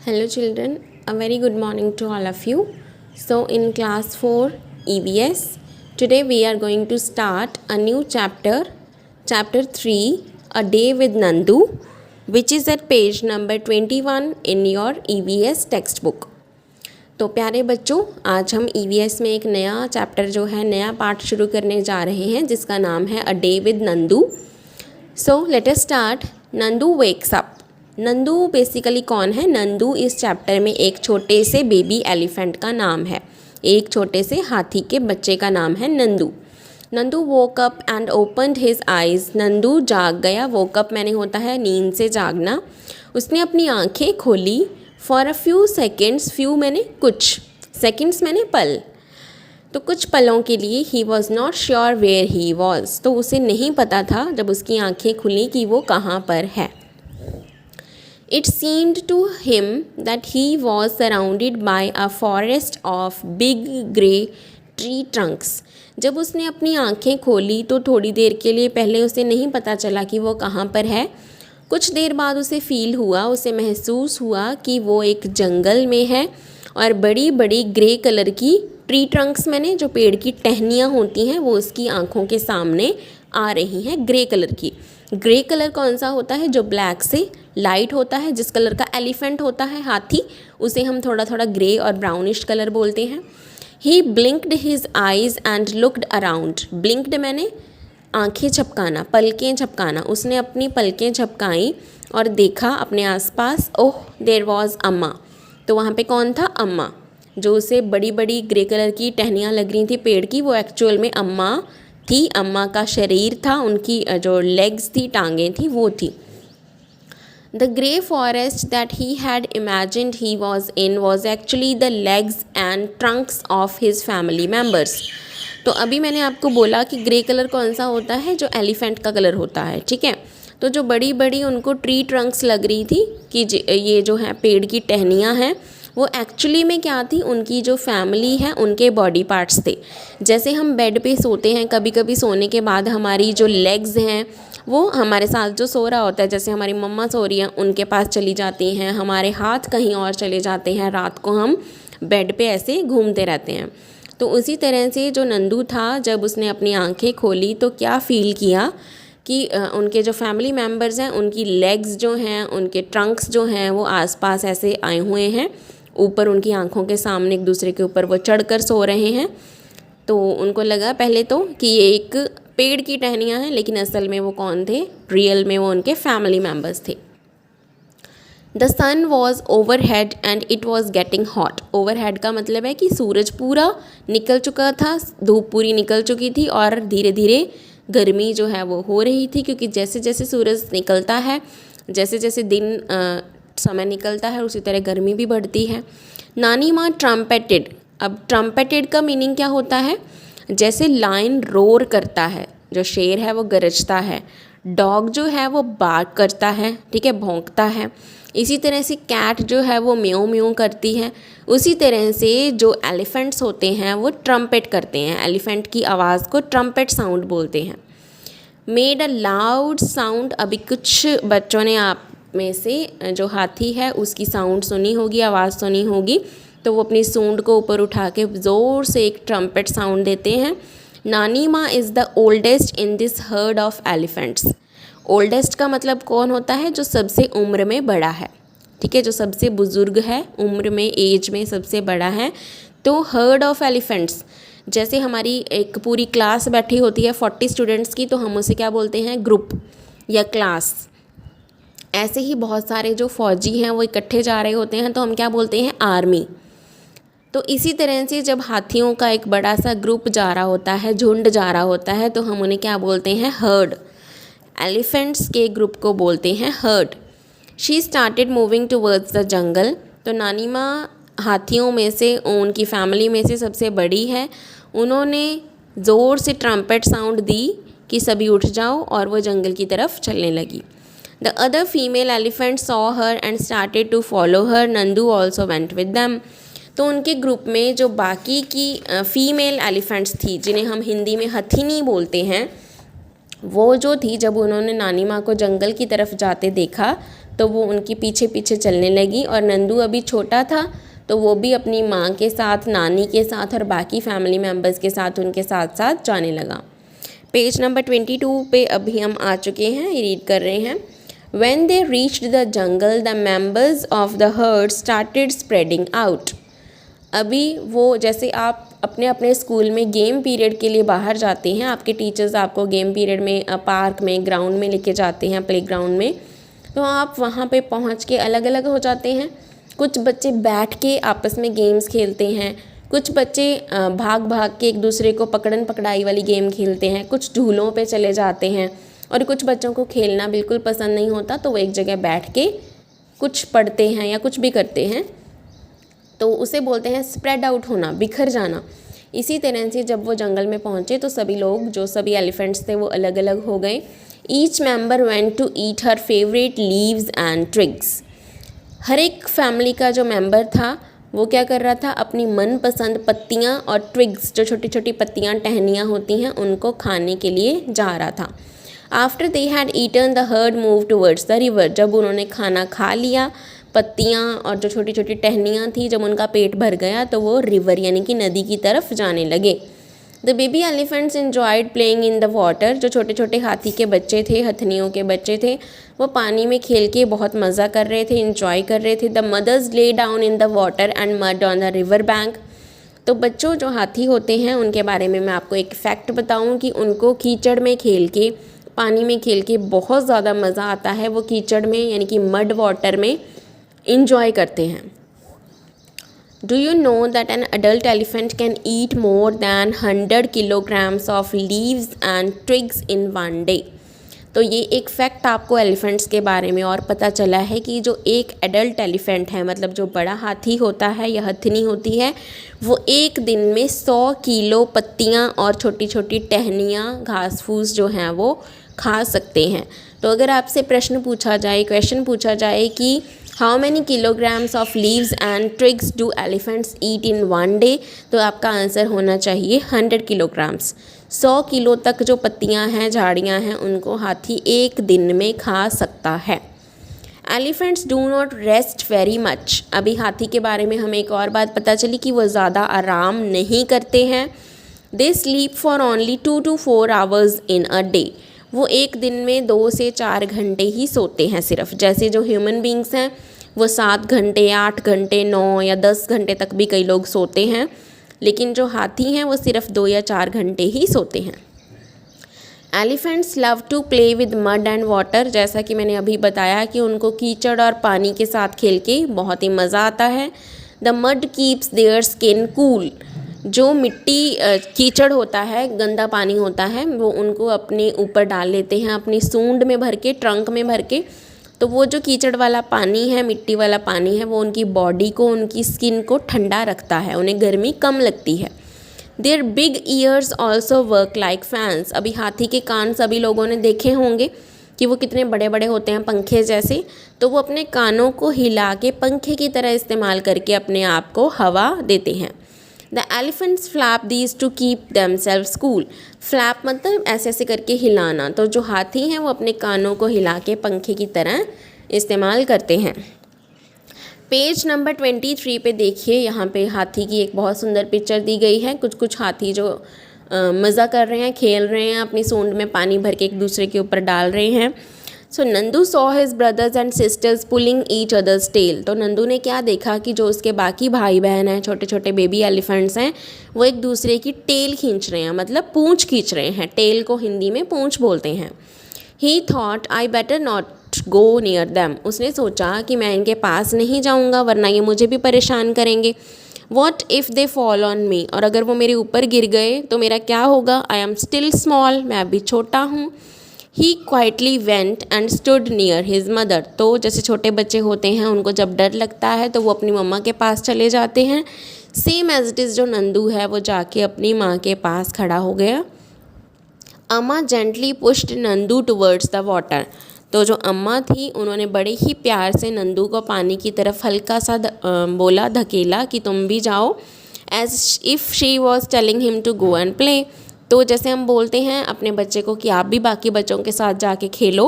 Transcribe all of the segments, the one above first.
Hello children, a very good morning to all of you. So in class 4 EVS, today we are going to start a new chapter, chapter 3, A Day with Nandu, which is at page number 21 in your EVS textbook. तो प्यारे बच्चों, आज हम EVS में एक नया chapter जो है नया पार्ट शुरू करने जा रहे हैं जिसका नाम है a day with Nandu. So let us start. Nandu wakes up. Nandu basically कौन है? नंदू इस चैप्टर में एक छोटे से बेबी एलिफेंट का नाम है, एक छोटे से हाथी के बच्चे का नाम है Nandu. Nandu woke up and opened his eyes. Nandu जाग गया. वोक अप मैंने होता है नींद से जागना. उसने अपनी आंखें खोली. For a few seconds, few मैंने कुछ, सेकेंड्स मैंने पल, तो कुछ पलों के लिए he was not sure where he was, तो उसे नहीं पता था जब उसकी आंखें खुली कि वो कहाँ पर है. It seemed to him that he was surrounded by a forest of big grey tree trunks. जब उसने अपनी आंखें खोली तो थोड़ी देर के लिए पहले उसे नहीं पता चला कि वो कहाँ पर है. कुछ देर बाद उसे फील हुआ, उसे महसूस हुआ कि वो एक जंगल में है और बड़ी बड़ी ग्रे कलर की ट्री ट्रंक्स, मैंने जो पेड़ की टहनियाँ होती हैं वो उसकी आंखों के सामने आ रही हैं, ग्रे कलर की. ग्रे कलर कौन सा होता है? जो ब्लैक से लाइट होता है. जिस कलर का एलिफेंट होता है हाथी, उसे हम थोड़ा थोड़ा ग्रे और ब्राउनिश कलर बोलते हैं. He blinked his eyes and looked around. Blinked मैंने आंखें झपकाना, पलकें झपकाना. उसने अपनी पलकें झपकाई और देखा अपने आसपास. ओह, देयर वॉज अम्मा. तो वहाँ पे कौन था? अम्मा. जो उसे बड़ी बड़ी ग्रे कलर की टहनियाँ लग रही थी पेड़ की, वो एक्चुअल में अम्मा थी. अम्मा का शरीर था, उनकी जो लेग्स थी, टांगें थी, वो थी. The grey forest that he had imagined he was in was actually the legs and trunks of his family members. तो अभी मैंने आपको बोला कि ग्रे कलर कौन सा होता है? जो एलिफेंट का कलर होता है, ठीक है. तो जो बड़ी बड़ी उनको ट्री ट्रंक्स लग रही थी कि ये जो है पेड़ की टहनियाँ हैं, वो एक्चुअली में क्या थी? उनकी जो फैमिली है उनके बॉडी पार्ट्स थे. जैसे हम बेड पे सोते हैं, कभी कभी सोने के बाद हमारी जो लेग्स हैं वो हमारे साथ जो सो रहा होता है, जैसे हमारी मम्मा सो रही हैं उनके पास चली जाती हैं, हमारे हाथ कहीं और चले जाते हैं, रात को हम बेड पे ऐसे घूमते रहते हैं. तो उसी तरह से जो नंदू था, जब उसने अपनी आंखें खोली तो क्या फ़ील किया कि उनके जो फैमिली मेम्बर्स हैं उनकी लेग्स जो हैं, उनके ट्रंक्स जो हैं वो आसपास ऐसे आए हुए हैं, ऊपर उनकी आंखों के सामने एक दूसरे के ऊपर वो चढ़कर सो रहे हैं. तो उनको लगा पहले तो कि ये एक पेड़ की टहनियाँ हैं, लेकिन असल में वो कौन थे? रियल में वो उनके फैमिली मेम्बर्स थे. The sun was overhead and it was getting hot. Overhead का मतलब है कि सूरज पूरा निकल चुका था, धूप पूरी निकल चुकी थी और धीरे धीरे गर्मी जो है वो हो रही थी, क्योंकि जैसे जैसे सूरज निकलता है, जैसे जैसे दिन समय निकलता है, उसी तरह गर्मी भी बढ़ती है. नानी माँ ट्रम्पेटेड. अब ट्रम्पेटेड का मीनिंग क्या होता है? जैसे लायन रोर करता है, जो शेर है वो गरजता है, डॉग जो है वो बार्क करता है, ठीक है, भौंकता है. इसी तरह से कैट जो है वो म्यों म्यों करती है. उसी तरह से जो एलिफेंट्स होते हैं वो ट्रम्पेट करते हैं. एलिफेंट की आवाज़ को ट्रम्पेट साउंड बोलते हैं. Made a loud sound. अभी कुछ बच्चों ने आप में से जो हाथी है उसकी साउंड सुनी होगी, आवाज़ सुनी होगी, तो वो अपनी सूंड को ऊपर उठा के ज़ोर से एक ट्रम्पेट साउंड देते हैं. नानी माँ is the oldest in this heard of elephants. Oldest का मतलब कौन होता है? जो सबसे उम्र में बड़ा है, ठीक है, जो सबसे बुज़ुर्ग है, उम्र में, एज में सबसे बड़ा है. तो हर्ड ऑफ एलिफेंट्स, जैसे हमारी एक पूरी क्लास बैठी होती है 40 स्टूडेंट्स की, तो हम उसे क्या बोलते हैं? ग्रुप या क्लास. ऐसे ही बहुत सारे जो फौजी हैं वो इकट्ठे जा रहे होते हैं तो हम क्या बोलते हैं? आर्मी. तो इसी तरह से जब हाथियों का एक बड़ा सा ग्रुप जा रहा होता है, झुंड जा रहा होता है, तो हम उन्हें क्या बोलते हैं? हर्ड. एलिफेंट्स के ग्रुप को बोलते हैं heard. She started moving towards the jungle. तो नानी माँ हाथियों में से, उनकी फैमिली में से सबसे बड़ी है. उन्होंने ज़ोर से ट्रम्पेट साउंड दी कि सभी उठ जाओ, और वो जंगल की तरफ चलने लगी. The other female elephant saw her and started to follow her. Nandu also went with them. तो उनके ग्रुप में जो बाकी की फ़ीमेल एलिफेंट्स थी, जिन्हें हम हिंदी में हथिनी बोलते हैं, वो जो थी, जब उन्होंने नानी माँ को जंगल की तरफ जाते देखा तो वो उनके पीछे पीछे चलने लगी और नंदू अभी छोटा था तो वो भी अपनी माँ के साथ, नानी के साथ और बाकी फैमिली मेम्बर्स के साथ उनके साथ साथ जाने लगा। पेज नंबर 22 पे अभी हम आ चुके हैं, रीड कर रहे हैं। When they reached the jungle, the members of the herd started spreading out. अभी वो जैसे आप अपने अपने स्कूल में गेम पीरियड के लिए बाहर जाते हैं, आपके टीचर्स आपको गेम पीरियड में पार्क में, ग्राउंड में लेके जाते हैं, प्ले ग्राउंड में, तो आप वहाँ पे पहुँच के अलग अलग हो जाते हैं। कुछ बच्चे बैठ के आपस में गेम्स खेलते हैं, कुछ बच्चे भाग भाग के एक दूसरे को पकड़न पकड़ाई वाली गेम खेलते हैं, कुछ झूलों पे चले जाते हैं और कुछ बच्चों को खेलना बिल्कुल पसंद नहीं होता तो वो एक जगह बैठ के कुछ पढ़ते हैं या कुछ भी करते हैं, तो उसे बोलते हैं स्प्रेड आउट होना, बिखर जाना। इसी तरह से जब वो जंगल में पहुँचे तो सभी लोग, जो सभी एलिफेंट्स थे, वो अलग अलग हो गए। Each member went to eat her favourite leaves and twigs. हर एक फैमिली का जो मेंबर था वो क्या कर रहा था, अपनी मनपसंद पत्तियाँ और ट्विग्स, जो छोटी छोटी पत्तियाँ, टहनियाँ होती हैं, उनको खाने के लिए जा रहा था। After they had eaten the herd move towards the river. जब उन्होंने खाना खा लिया, पत्तियाँ और जो छोटी छोटी टहनियाँ थी, जब उनका पेट भर गया तो वो रिवर यानी कि नदी की तरफ जाने लगे। The baby elephants enjoyed playing in the water. जो छोटे छोटे हाथी के बच्चे थे, हथनियों के बच्चे थे, वो पानी में खेल के बहुत मज़ा कर रहे थे, इंजॉय कर रहे थे। The mothers lay down in the water and mud on the river bank. तो बच्चों जो हाथी होते हैं उनके बारे में मैं आपको एक फैक्ट बताऊं कि उनको कीचड़ में खेल के, पानी में खेल के बहुत ज़्यादा मज़ा आता है। वो कीचड़ में यानी कि मड वाटर में इंजॉय करते हैं। Do you know that an adult elephant can eat more than 100 kilograms of leaves and twigs in one day? तो ये एक फैक्ट आपको एलिफेंट्स के बारे में और पता चला है कि जो एक एडल्ट एलिफेंट है, मतलब जो बड़ा हाथी होता है या हथनी होती है, वो एक दिन में 100 किलो पत्तियाँ और छोटी छोटी टहनियाँ, घास फूस जो हैं वो खा सकते हैं। तो अगर आपसे क्वेश्चन पूछा जाए कि how many kilograms of leaves and twigs do elephants eat in one day, तो आपका आंसर होना चाहिए 100 किलोग्राम्स। 100 किलो तक जो पत्तियां हैं, झाड़ियां हैं, उनको हाथी एक दिन में खा सकता है। Elephants do not rest very much. अभी हाथी के बारे में हमें एक और बात पता चली कि वो ज़्यादा आराम नहीं करते हैं। They sleep for only 2 to 4 hours in a day. वो एक दिन में 2 से 4 घंटे ही सोते हैं सिर्फ। जैसे जो ह्यूमन बींग्स हैं वो 7 घंटे, 8 घंटे, 9 या 10 घंटे तक भी कई लोग सोते हैं, लेकिन जो हाथी हैं वो सिर्फ 2 या 4 घंटे ही सोते हैं। Elephants love to play with mud and water. जैसा कि मैंने अभी बताया कि उनको कीचड़ और पानी के साथ खेल के बहुत ही मज़ा आता है। The mud keeps their skin cool. जो मिट्टी, कीचड़ होता है, गंदा पानी होता है, वो उनको अपने ऊपर डाल लेते हैं, अपनी सूंड में भर के, ट्रंक में भर के। तो वो जो कीचड़ वाला पानी है, मिट्टी वाला पानी है, वो उनकी बॉडी को, उनकी स्किन को ठंडा रखता है, उन्हें गर्मी कम लगती है। Their big ears also work like fans. अभी हाथी के कान सभी लोगों ने देखे होंगे कि वो कितने बड़े बड़े होते हैं, पंखे जैसे। तो वो अपने कानों को हिला के पंखे की तरह इस्तेमाल करके अपने आप को हवा देते हैं। The elephants flap these two keep themselves cool. Flap मतलब ऐसे ऐसे करके हिलाना। तो जो हाथी हैं वो अपने कानों को हिला के पंखे की तरह इस्तेमाल करते हैं। पेज नंबर 23 पे देखिए, यहाँ पे हाथी की एक बहुत सुंदर पिक्चर दी गई है। कुछ हाथी जो मज़ा कर रहे हैं, खेल रहे हैं, अपनी सूंड में पानी भर के एक दूसरे के ऊपर डाल रहे हैं। So Nandu saw his brothers and sisters pulling each others tail. तो नंदू ने क्या देखा कि जो उसके बाकी भाई बहन हैं, छोटे छोटे बेबी एलिफेंट्स हैं, वो एक दूसरे की टेल खींच रहे हैं, मतलब पूंछ खींच रहे हैं। टेल को हिंदी में पूंछ बोलते हैं। ही thought I better not go near them. उसने सोचा कि मैं इनके पास नहीं जाऊँगा वरना ये मुझे भी परेशान करेंगे। What if they fall on me. और अगर वो मेरे ऊपर गिर गए तो मेरा क्या होगा। I am still small. मैं अभी छोटा हूँ। He quietly went and stood near his mother. तो जैसे छोटे बच्चे होते हैं, उनको जब डर लगता है तो वो अपनी मम्मा के पास चले जाते हैं। सेम एज इट इज़ जो नंदू है वो जाके अपनी माँ के पास खड़ा हो गया। अम्मा gently pushed Nandu towards the water. तो जो अम्मा थी उन्होंने बड़े ही प्यार से नंदू को पानी की तरफ हल्का सा बोला, धकेला कि तुम भी जाओ, as if she was telling him to go and play. तो जैसे हम बोलते हैं अपने बच्चे को कि आप भी बाकी बच्चों के साथ जाके खेलो,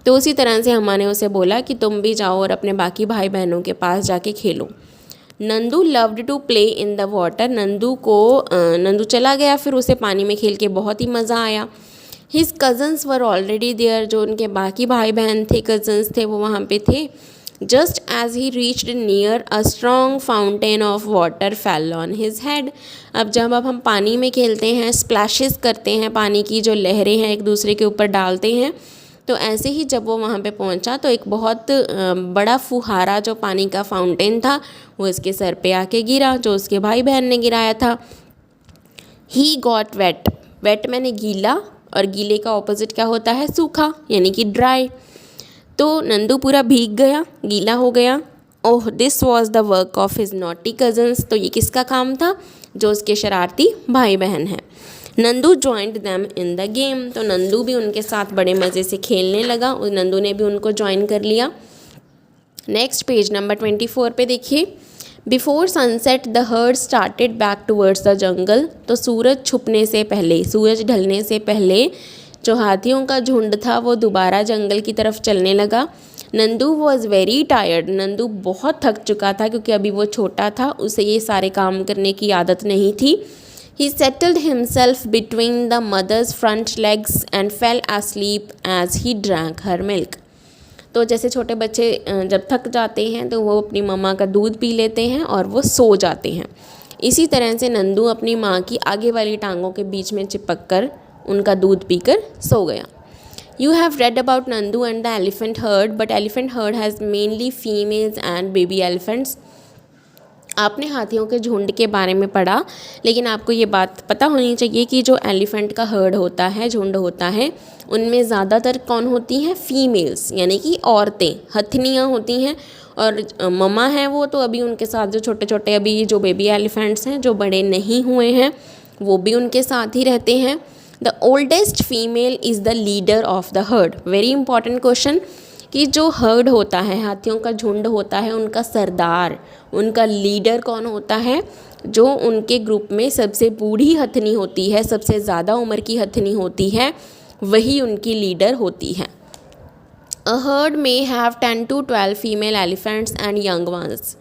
तो उसी तरह से अम्मा ने उसे बोला कि तुम भी जाओ और अपने बाकी भाई बहनों के पास जाके खेलो। Nandu loved to play in the water. Nandu चला गया, फिर उसे पानी में खेल के बहुत ही मज़ा आया। His cousins were already there. जो उनके बाकी भाई बहन थे, कज़न्स थे, वो वहाँ पे थे। Just as he reached near a strong fountain of water fell on his head. अब हम पानी में खेलते हैं, स्प्लैशेस करते हैं, पानी की जो लहरें हैं एक दूसरे के ऊपर डालते हैं, तो ऐसे ही जब वो वहाँ पे पहुँचा तो एक बहुत बड़ा फुहारा जो पानी का फाउंटेन था वो इसके सर पे आके गिरा, जो उसके भाई बहन ने गिराया था। He got wait. वेट मैंने गीला, और गीले का ऑपोजिट क्या होता है? सूखा, यानी कि ड्राई। तो नंदू पूरा भीग गया, गीला हो गया। Oh, this was the work of his naughty cousins. तो ये किसका काम था? जो उसके शरारती भाई बहन हैं। Nandu joined them in the game. तो नंदू भी उनके साथ बड़े मज़े से खेलने लगा, और नंदू ने भी उनको ज्वाइन कर लिया। नेक्स्ट पेज नंबर 24 पे देखिए। Before sunset the heard started back towards the jungle. तो सूरज छुपने से पहले, सूरज ढलने से पहले जो हाथियों का झुंड था वो दोबारा जंगल की तरफ चलने लगा। Nandu was very tired. Nandu बहुत थक चुका था, क्योंकि अभी वो छोटा था, उसे ये सारे काम करने की आदत नहीं थी। He settled himself between the mother's front legs and fell asleep as he drank her milk. तो जैसे छोटे बच्चे जब थक जाते हैं तो वो अपनी मम्मा का दूध पी लेते हैं और वो सो जाते हैं। इसी तरह से नंदू अपनी माँ की आगे वाली टांगों के बीच में चिपक कर उनका दूध पीकर सो गया। You have read about Nandu and the elephant herd, but elephant herd has mainly females and baby elephants. आपने हाथियों के झुंड के बारे में पढ़ा, लेकिन आपको ये बात पता होनी चाहिए कि जो एलिफेंट का हर्ड होता है, झुंड होता है, उनमें ज़्यादातर कौन होती हैं? फीमेल्स, यानी कि औरतें, हथनियाँ होती हैं। और मम्मा हैं वो तो अभी उनके साथ जो छोटे छोटे अभी जो बेबी एलिफेंट्स हैं, जो बड़े नहीं हुए हैं, वो भी उनके साथ ही रहते हैं। The oldest female is the leader of the heard. Very important question कि जो हर्ड होता है, हाथियों का झुंड होता है, उनका सरदार, उनका लीडर कौन होता है? जो उनके ग्रुप में सबसे बूढ़ी हथनी होती है, सबसे ज़्यादा उम्र की हथनी होती है, वही उनकी लीडर होती है। A herd may have 10 to 12 female elephants and young ones.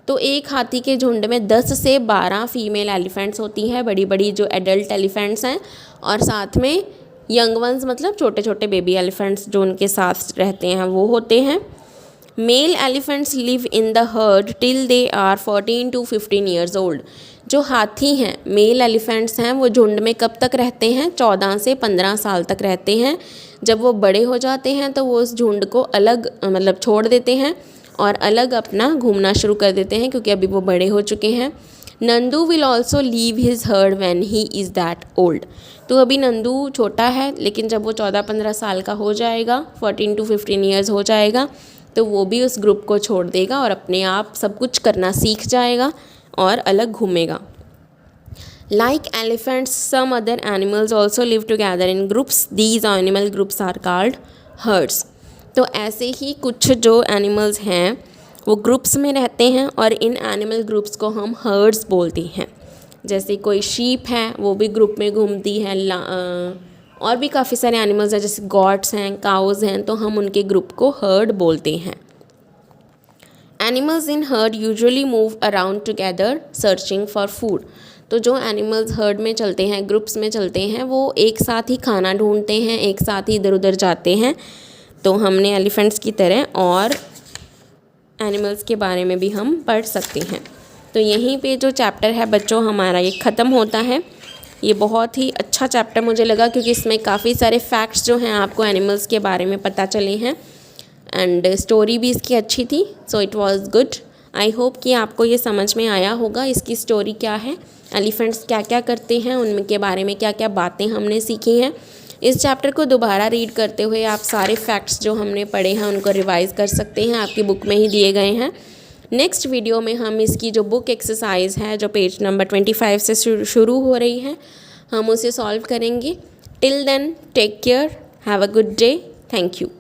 तो एक हाथी के झुंड में 10 से 12 फीमेल एलिफेंट्स होती हैं, बड़ी बड़ी जो एडल्ट एलिफेंट्स हैं, और साथ में यंग वंस मतलब छोटे छोटे बेबी एलिफेंट्स जो उनके साथ रहते हैं वो होते हैं। Male elephants live in the herd till they are 14 to 15 years old. जो हाथी हैं, मेल एलिफेंट्स हैं, वो झुंड में कब तक रहते हैं? 14 से 15 साल तक रहते हैं। जब वो बड़े हो जाते हैं तो वो उस झुंड को अलग मतलब छोड़ देते हैं और अलग अपना घूमना शुरू कर देते हैं, क्योंकि अभी वो बड़े हो चुके हैं। Nandu will also leave his heard when he is that old. तो अभी नंदू छोटा है, लेकिन जब वो 14-15 साल का हो जाएगा, 14 to 15 ईयर्स हो जाएगा, तो वो भी उस ग्रुप को छोड़ देगा और अपने आप सब कुछ करना सीख जाएगा और अलग घूमेगा। Like elephants, some other animals also live together in groups. These animal groups are called herds. तो ऐसे ही कुछ जो एनिमल्स हैं वो ग्रुप्स में रहते हैं, और इन एनिमल ग्रुप्स को हम हर्ड्स बोलते हैं। जैसे कोई शीप है, वो भी ग्रुप में घूमती है, और भी काफ़ी सारे एनिमल्स हैं, जैसे गॉट्स हैं, काउज हैं, तो हम उनके ग्रुप को हर्ड बोलते हैं। Animals in heard usually move around together searching for food. तो जो एनिमल्स हर्ड में चलते हैं, ग्रुप्स में चलते हैं, वो एक साथ ही खाना ढूंढते हैं, एक साथ ही इधर उधर जाते हैं। तो हमने एलिफेंट्स की तरह और एनिमल्स के बारे में भी हम पढ़ सकते हैं। तो यहीं पे जो चैप्टर है बच्चों हमारा ये ख़त्म होता है। ये बहुत ही अच्छा चैप्टर मुझे लगा, क्योंकि इसमें काफ़ी सारे फैक्ट्स जो हैं आपको एनिमल्स के बारे में पता चले हैं, एंड स्टोरी भी इसकी अच्छी थी। So it was good. I hope कि आपको ये समझ में आया होगा इसकी स्टोरी क्या है, एलिफेंट्स क्या क्या करते हैं, उनके बारे में क्या क्या बातें हमने सीखी हैं। इस चैप्टर को दोबारा रीड करते हुए आप सारे फैक्ट्स जो हमने पढ़े हैं उनको रिवाइज़ कर सकते हैं, आपकी बुक में ही दिए गए हैं। नेक्स्ट वीडियो में हम इसकी जो बुक एक्सरसाइज है जो पेज नंबर 25 से शुरू हो रही है, हम उसे सॉल्व करेंगे। Till then take care, have a good day, thank you.